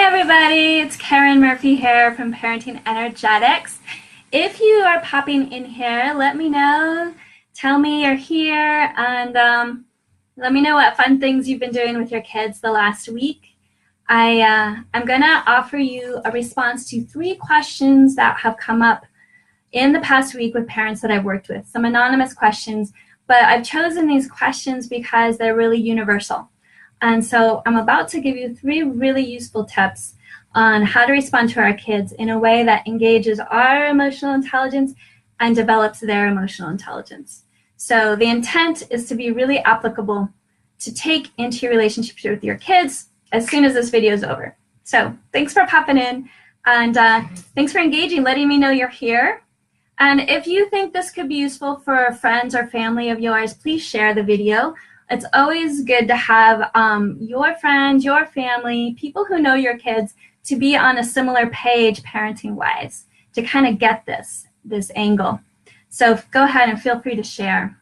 everybody, it's Karen Murphy here from Parenting Energetics. If you are popping in here, let me know, tell me you're here, and let me know what fun things you've been doing with your kids the last week. I'm going to offer you a response to 3 questions that have come up in the past week with parents that I've worked with, some anonymous questions, but I've chosen these questions because they're really universal. And so I'm about to give you 3 really useful tips on how to respond to our kids in a way that engages our emotional intelligence and develops their emotional intelligence. So the intent is to be really applicable to take into your relationship with your kids as soon as this video is over. So thanks for popping in, and thanks for engaging, letting me know you're here. And if you think this could be useful for friends or family of yours, please share the video. It's always good to have your friends, your family, people who know your kids to be on a similar page parenting-wise to kind of get this angle. So go ahead and feel free to share.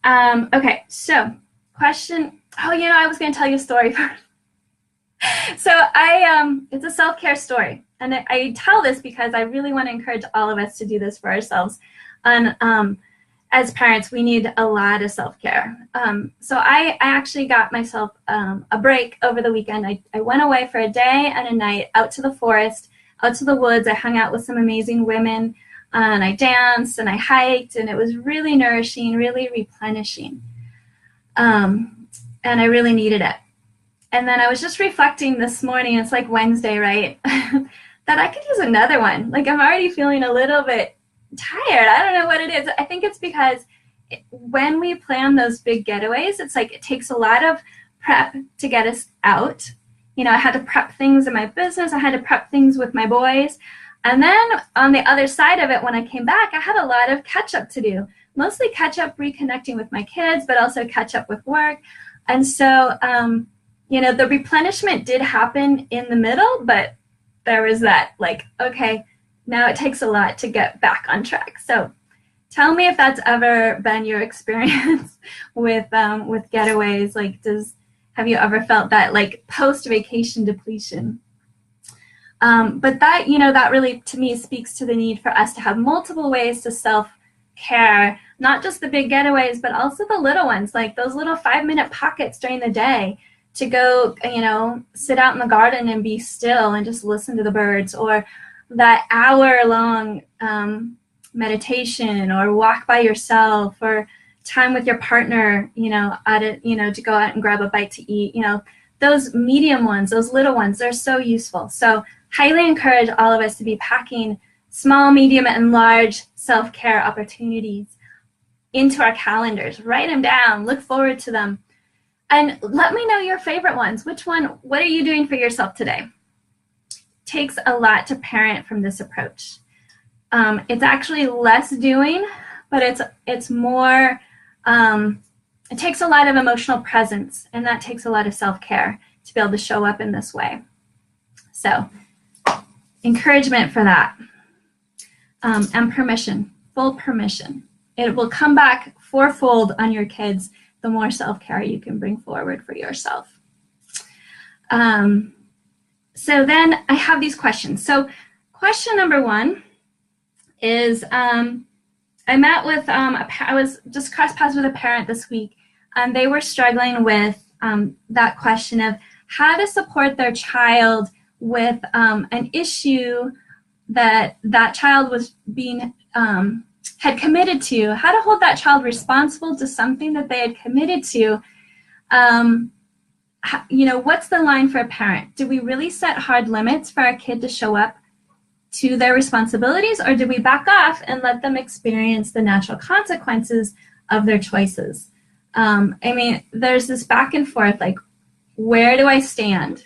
Okay, so question, I was going to tell you a story first. So it's a self-care story. And I tell this because I really want to encourage all of us to do this for ourselves. And as parents, we need a lot of self-care. So I actually got myself a break over the weekend. I went away for a day and a night out to the forest, out to the woods. I hung out with some amazing women, and I danced and I hiked, and it was really nourishing, really replenishing. And I really needed it. And then I was just reflecting this morning, it's like Wednesday, right? That I could use another one. Like, I'm already feeling a little bit tired. I don't know what it is. I think it's because when we plan those big getaways, it's like it takes a lot of prep to get us out. You know, I had to prep things in my business. I had to prep things with my boys. And then on the other side of it, when I came back, I had a lot of catch up to do. Mostly catch up reconnecting with my kids, but also catch up with work. And so, the replenishment did happen in the middle, but there was that, like, okay, now it takes a lot to get back on track. So tell me if that's ever been your experience with getaways. Like, have you ever felt that, like, post-vacation depletion? But that, that really, to me, speaks to the need for us to have multiple ways to self-care, not just the big getaways, but also the little ones, like those little 5-minute pockets during the day to go, sit out in the garden and be still and just listen to the birds, or that hour-long meditation, or walk by yourself, or time with your partner, to go out and grab a bite to eat. Those medium ones, those little ones, they're so useful. So highly encourage all of us to be packing small, medium, and large self-care opportunities into our calendars. Write them down, look forward to them, and let me know your favorite ones. What are you doing for yourself today? Takes a lot to parent from this approach. It's actually less doing, but it's more, it takes a lot of emotional presence, and that takes a lot of self-care to be able to show up in this way. So encouragement for that. And permission, full permission. It will come back fourfold on your kids the more self-care you can bring forward for yourself. So then I have these questions. So question number 1 is, I met with, I was just cross paths with a parent this week, and they were struggling with that question of how to support their child with an issue that child was being, had committed to, how to hold that child responsible to something that they had committed to. What's the line for a parent? Do we really set hard limits for our kid to show up to their responsibilities, or do we back off and let them experience the natural consequences of their choices? There's this back and forth, like, where do I stand?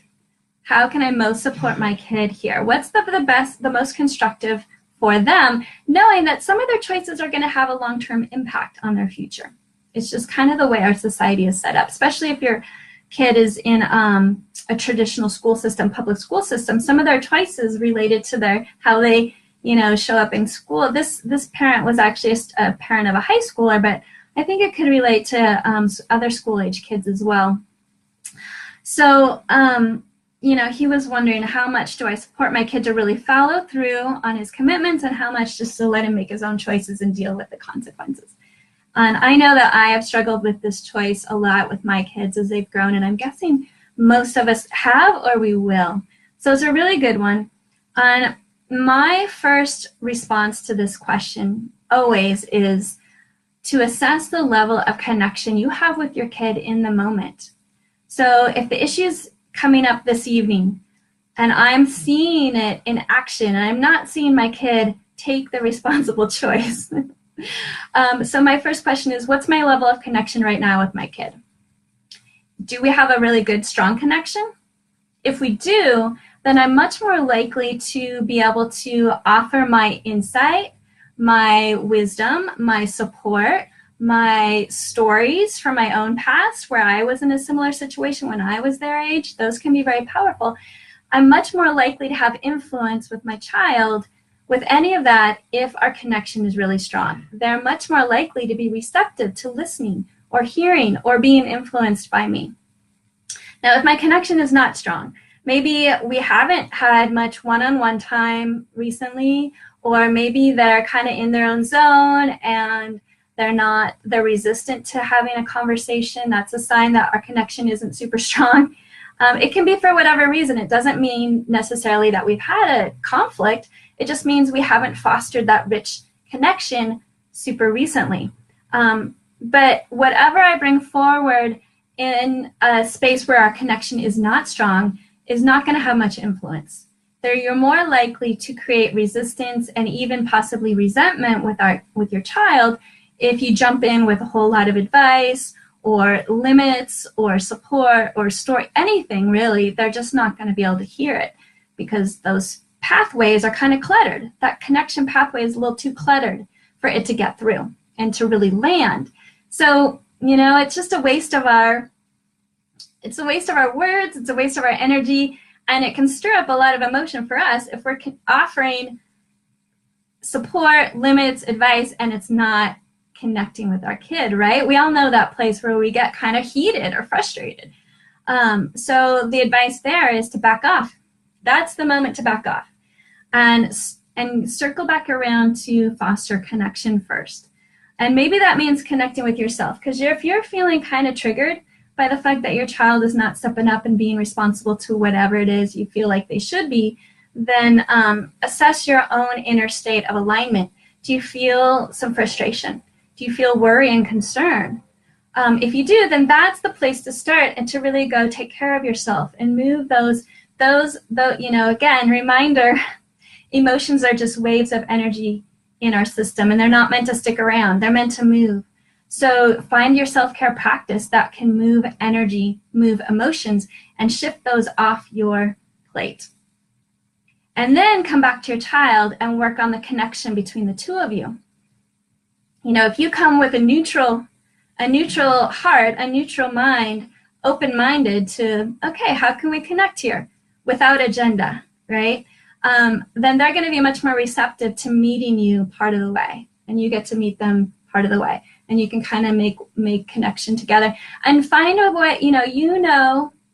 How can I most support my kid here? What's the most constructive for them, knowing that some of their choices are going to have a long-term impact on their future? It's just kind of the way our society is set up, especially if your kid is in a traditional school system, public school system. Some of their choices related to how they, show up in school. This parent was actually a parent of a high schooler, but I think it could relate to other school-age kids as well. So he was wondering, how much do I support my kid to really follow through on his commitments, and how much just to let him make his own choices and deal with the consequences. And I know that I have struggled with this choice a lot with my kids as they've grown, and I'm guessing most of us have, or we will. So it's a really good one. And my first response to this question always is to assess the level of connection you have with your kid in the moment. So if the issue's coming up this evening and I'm seeing it in action, and I'm not seeing my kid take the responsible choice. So my first question is, what's my level of connection right now with my kid? Do we have a really good, strong connection? If we do, then I'm much more likely to be able to offer my insight, my wisdom, my support, my stories from my own past where I was in a similar situation when I was their age. Those can be very powerful. I'm much more likely to have influence with my child with any of that if our connection is really strong. They're much more likely to be receptive to listening or hearing or being influenced by me. Now, if my connection is not strong, maybe we haven't had much one-on-one time recently, or maybe they're kind of in their own zone and they're resistant to having a conversation. That's a sign that our connection isn't super strong. It can be for whatever reason. It doesn't mean necessarily that we've had a conflict. It just means we haven't fostered that rich connection super recently. But whatever I bring forward in a space where our connection is not strong is not going to have much influence. You're more likely to create resistance and even possibly resentment with your child if you jump in with a whole lot of advice or limits or support or story, anything really. They're just not going to be able to hear it because those pathways are kind of cluttered. That connection pathway is a little too cluttered for it to get through and to really land. So, it's just a waste of our words, it's a waste of our energy, and it can stir up a lot of emotion for us if we're offering support, limits, advice, and it's not connecting with our kid, right? We all know that place where we get kind of heated or frustrated. So the advice there is to back off. That's the moment to back off and circle back around to foster connection first. And maybe that means connecting with yourself, because if you're feeling kind of triggered by the fact that your child is not stepping up and being responsible to whatever it is you feel like they should be, then assess your own inner state of alignment. Do you feel some frustration? Do you feel worry and concern? If you do, then that's the place to start and to really go take care of yourself and move those, again, reminder, emotions are just waves of energy in our system, and they're not meant to stick around. They're meant to move. So find your self-care practice that can move energy, move emotions, and shift those off your plate. And then come back to your child and work on the connection between the two of you. If you come with a neutral heart, a neutral mind, open-minded to, okay, how can we connect here without agenda, right? Then they're going to be much more receptive to meeting you part of the way, and you get to meet them part of the way, and you can kind of make connection together and find a way.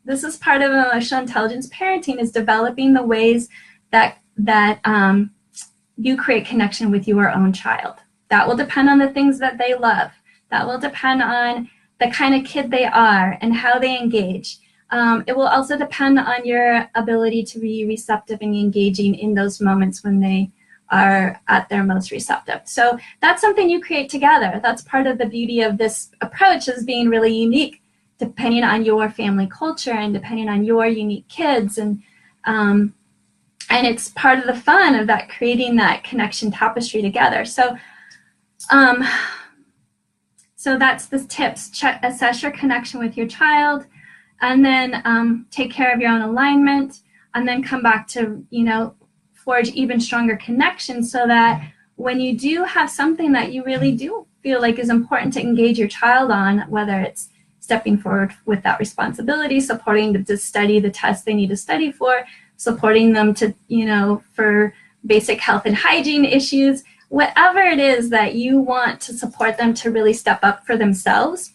This is part of emotional intelligence parenting, is developing the ways that you create connection with your own child. That will depend on the things that they love. That will depend on the kind of kid they are and how they engage. It will also depend on your ability to be receptive and engaging in those moments when they are at their most receptive. So that's something you create together. That's part of the beauty of this approach, is being really unique depending on your family culture and depending on your unique kids. And it's part of the fun of that, creating that connection tapestry together. So that's the tips. Assess your connection with your child, and then take care of your own alignment, and then come back to, forge even stronger connection, so that when you do have something that you really do feel like is important to engage your child on, whether it's stepping forward with that responsibility, supporting them to study the test they need to study for, supporting them to, for basic health and hygiene issues, whatever it is that you want to support them to really step up for themselves,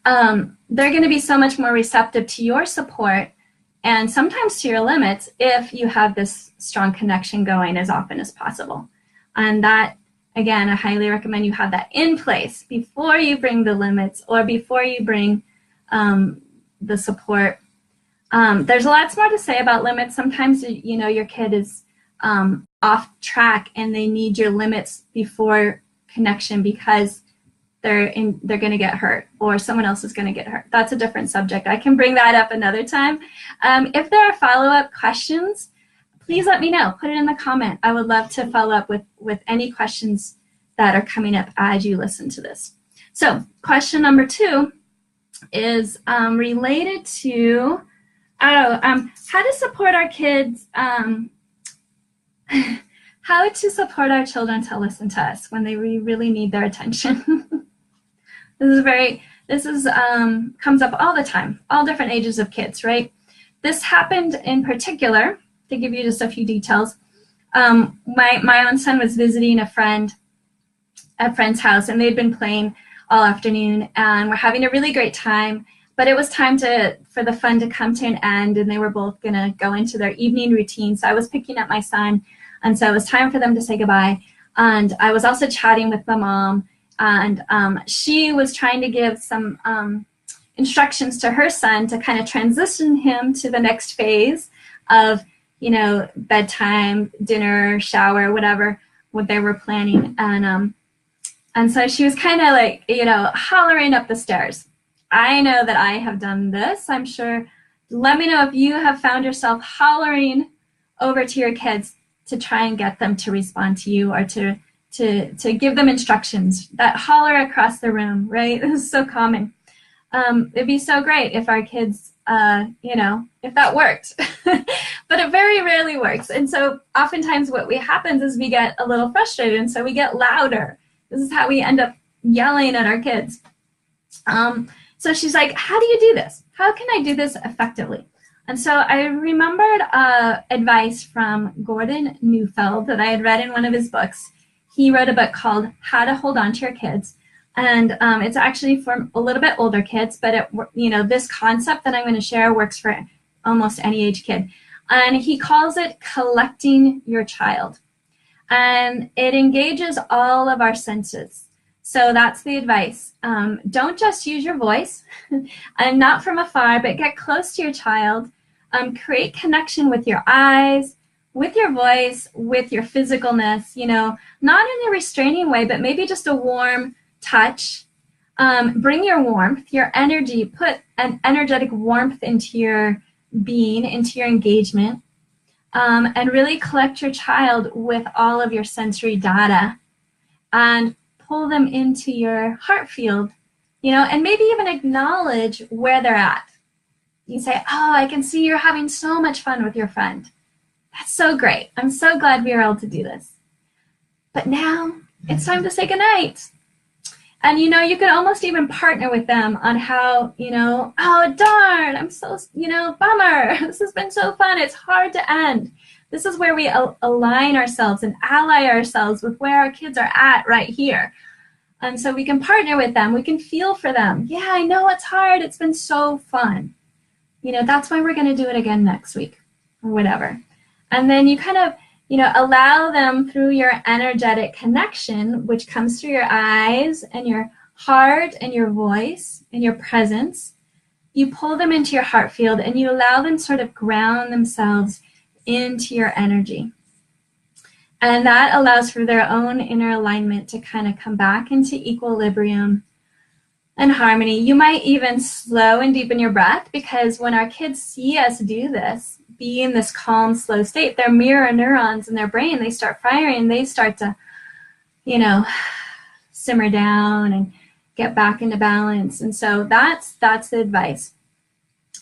they're going to be so much more receptive to your support and sometimes to your limits if you have this strong connection going as often as possible. And that, again, I highly recommend you have that in place before you bring the limits or before you bring the support. There's lots more to say about limits. Sometimes, you know, your kid is off track and they need your limits before connection because they're going to get hurt or someone else is going to get hurt. That's a different subject. I can bring that up another time. If there are follow-up questions, please let me know. Put it in the comment. I would love to follow up with any questions that are coming up as you listen to this. So question number 2 is related to how to support our kids, how to support our children to listen to us when they really need their attention. This comes up all the time, all different ages of kids, right? This happened in particular, to give you just a few details. My own son was visiting a friend's house, and they'd been playing all afternoon, and we're having a really great time. But it was time for the fun to come to an end, and they were both going to go into their evening routine. So I was picking up my son, and so it was time for them to say goodbye. And I was also chatting with the mom, and she was trying to give some instructions to her son to kind of transition him to the next phase of, you know, bedtime, dinner, shower, whatever, what they were planning. And so she was kind of like, you know, hollering up the stairs. I know that I have done this. I'm sure. Let me know if you have found yourself hollering over to your kids to try and get them to respond to you or to give them instructions. That holler across the room, right? This is so common. It'd be so great if our kids, you know, if that worked. But it very rarely works. And so oftentimes what happens is we get a little frustrated, and so we get louder. This is how we end up yelling at our kids. So she's like, how do you do this? How can I do this effectively? And so I remembered advice from Gordon Neufeld that I had read in one of his books. He wrote a book called How to Hold On to Your Kids. And it's actually for a little bit older kids, but you know, this concept that I'm going to share works for almost any age kid. And he calls it collecting your child. And it engages all of our senses. So that's the advice. Don't just use your voice, and not from afar, but get close to your child. Create connection with your eyes, with your voice, with your physicalness, you know, not in a restraining way, but maybe just a warm touch. Bring your warmth, your energy, put an energetic warmth into your being, into your engagement, and really collect your child with all of your sensory data and pull them into your heart field, you know, and maybe even acknowledge where they're at. You say, oh, I can see you're having so much fun with your friend. That's so great. I'm so glad we were able to do this. But now it's time to say goodnight. And, you know, you can almost even partner with them on how, you know, oh, darn, I'm so, you know, bummer. This has been so fun. It's hard to end. This is where we align ourselves and ally ourselves with where our kids are at right here. And so we can partner with them. We can feel for them. Yeah, I know it's hard. It's been so fun. You know, that's why we're going to do it again next week or whatever. And then you kind of, you know, allow them through your energetic connection, which comes through your eyes and your heart and your voice and your presence. You pull them into your heart field and you allow them sort of ground themselves into your energy. And that allows for their own inner alignment to kind of come back into equilibrium and harmony. You might even slow and deepen your breath, because when our kids see us do this, be in this calm, slow state, their mirror neurons in their brain, they start firing, they start to, you know, simmer down and get back into balance. And so that's the advice.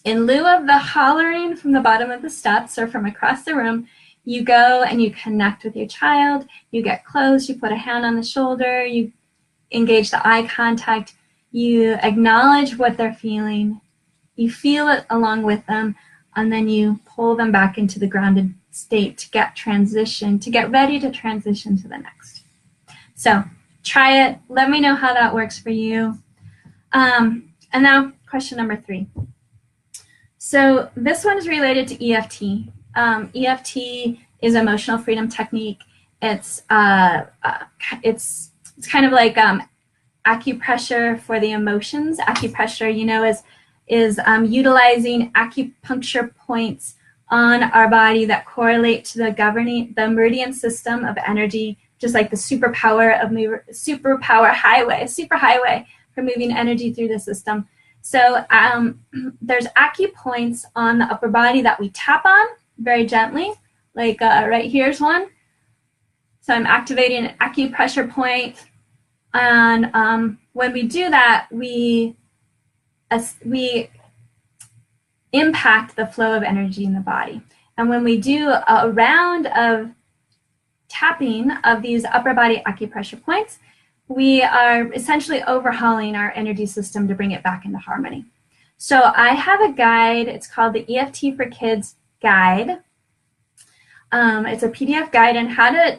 In lieu of the hollering from the bottom of the steps or from across the room, you go and you connect with your child, you get close, you put a hand on the shoulder, you engage the eye contact, you acknowledge what they're feeling, you feel it along with them, and then you pull them back into the grounded state to get ready to transition to the next. So try it. Let me know how that works for you. And now question number 3. So this one is related to EFT. EFT is emotional freedom technique. It's kind of like acupressure for the emotions. Acupressure, you know, is utilizing acupuncture points on our body that correlate to the meridian system of energy, just like the superhighway for moving energy through the system. So there's acupoints on the upper body that we tap on very gently, like right here's one. So I'm activating an acupressure point, and when we do that, we impact the flow of energy in the body. And when we do a round of tapping of these upper body acupressure points, we are essentially overhauling our energy system to bring it back into harmony. So I have a guide. It's called the EFT for Kids Guide. It's a PDF guide on how to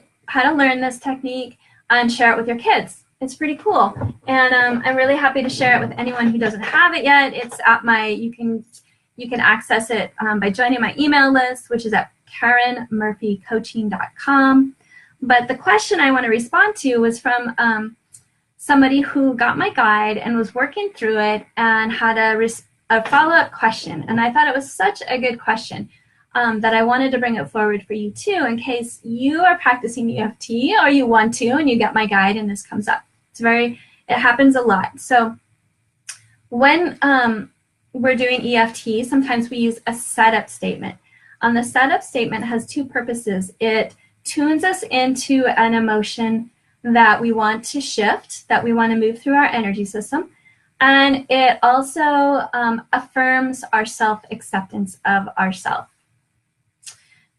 learn this technique and share it with your kids. It's pretty cool, and I'm really happy to share it with anyone who doesn't have it yet. It's at you can access it by joining my email list, which is at KarenMurphyCoaching.com. But the question I want to respond to was from somebody who got my guide and was working through it and had a follow-up question. And I thought it was such a good question that I wanted to bring it forward for you too, in case you are practicing EFT or you want to and you get my guide and this comes up. It happens a lot. So when we're doing EFT, sometimes we use a setup statement. The setup statement has two purposes. It tunes us into an emotion that we want to shift, that we want to move through our energy system. And it also affirms our self-acceptance of ourself.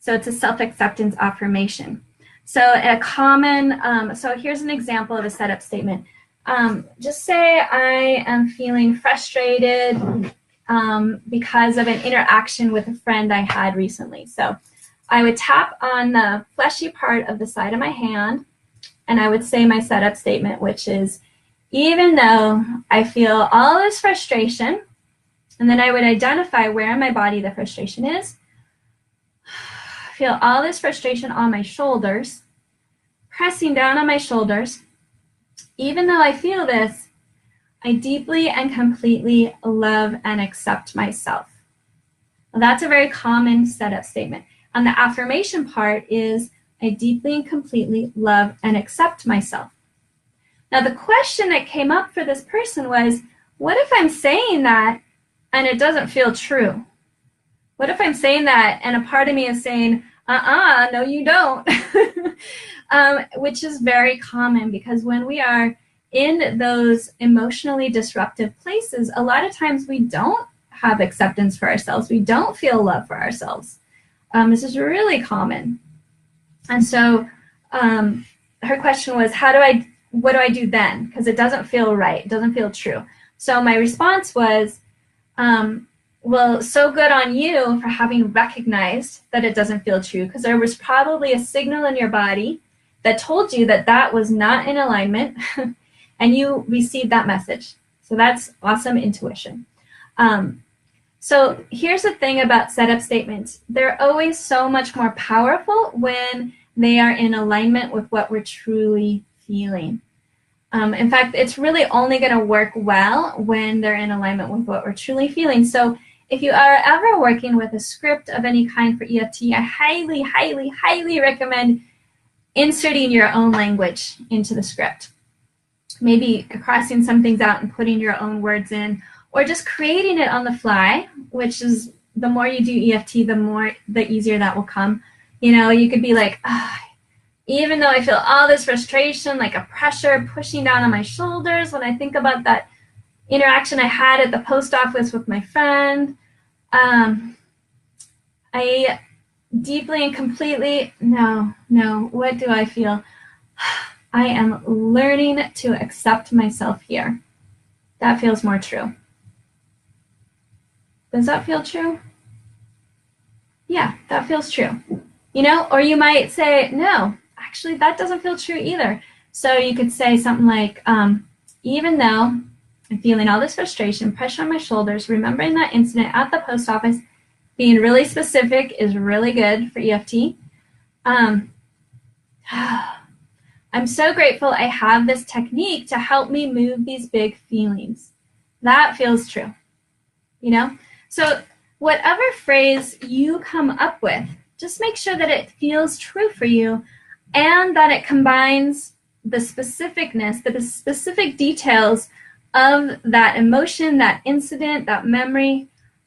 So it's a self-acceptance affirmation. So so here's an example of a setup statement. Just say I am feeling frustrated because of an interaction with a friend I had recently. So I would tap on the fleshy part of the side of my hand, and I would say my setup statement, which is, even though I feel all this frustration, and then I would identify where in my body the frustration is. I feel all this frustration on my shoulders, pressing down on my shoulders. Even though I feel this, I deeply and completely love and accept myself. Well, that's a very common setup statement. And the affirmation part is, I deeply and completely love and accept myself. Now, the question that came up for this person was, what if I'm saying that and it doesn't feel true? What if I'm saying that and a part of me is saying, no, you don't, which is very common, because when we are in those emotionally disruptive places, a lot of times we don't have acceptance for ourselves. We don't feel love for ourselves. This is really common. And so her question was, what do I do then? Because it doesn't feel right. It doesn't feel true. So my response was, well, so good on you for having recognized that it doesn't feel true, because there was probably a signal in your body that told you that that was not in alignment, and you received that message. So that's awesome intuition. So here's the thing about setup statements. They're always so much more powerful when they are in alignment with what we're truly feeling. In fact, it's really only going to work well when they're in alignment with what we're truly feeling. So if you are ever working with a script of any kind for EFT, I highly, highly, highly recommend inserting your own language into the script. Maybe crossing some things out and putting your own words in, or just creating it on the fly, which is, the more you do EFT, the easier that will come. You know, you could be like, even though I feel all this frustration, like a pressure pushing down on my shoulders when I think about that interaction I had at the post office with my friend, I deeply and completely, no, what do I feel? I am learning to accept myself here. That feels more true. Does that feel true? Yeah, that feels true. You know, or you might say, no, actually, that doesn't feel true either. So you could say something like, even though I'm feeling all this frustration, pressure on my shoulders, remembering that incident at the post office. Being really specific is really good for EFT. I'm so grateful I have this technique to help me move these big feelings. That feels true, you know? So whatever phrase you come up with, just make sure that it feels true for you and that it combines the specificness, the specific details of that emotion, that incident, that memory,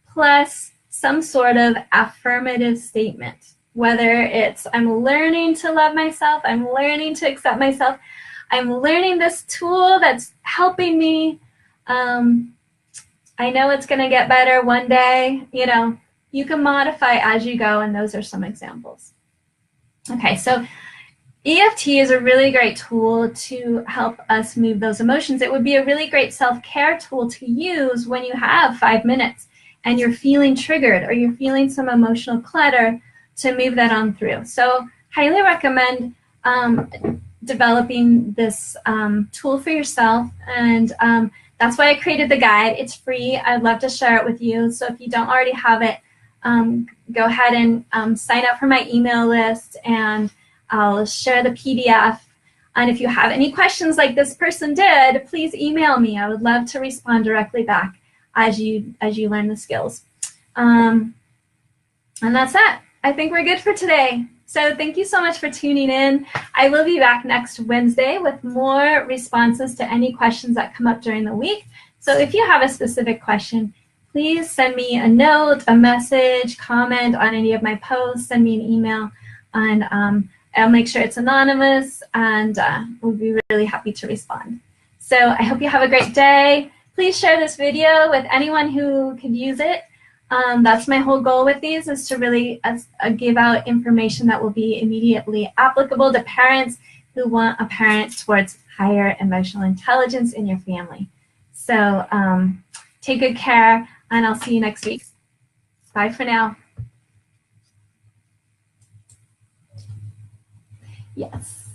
plus some sort of affirmative statement. Whether it's I'm learning to love myself, I'm learning to accept myself, I'm learning this tool that's helping me. I know it's going to get better one day. You know, you can modify as you go, and those are some examples. Okay, so EFT is a really great tool to help us move those emotions. It would be a really great self-care tool to use when you have 5 minutes and you're feeling triggered or you're feeling some emotional clutter to move that on through. So highly recommend developing this tool for yourself. And that's why I created the guide. It's free. I'd love to share it with you. So if you don't already have it, go ahead and sign up for my email list, and I'll share the PDF. And if you have any questions like this person did, please email me. I would love to respond directly back as you learn the skills. And that's it. I think we're good for today. So thank you so much for tuning in. I will be back next Wednesday with more responses to any questions that come up during the week. So if you have a specific question, please send me a note, a message, comment on any of my posts, send me an email, and I'll make sure it's anonymous, and we'll be really happy to respond. So I hope you have a great day. Please share this video with anyone who could use it. That's my whole goal with these, is to really give out information that will be immediately applicable to parents who want a parent towards higher emotional intelligence in your family. So take good care, and I'll see you next week. Bye for now. Yes.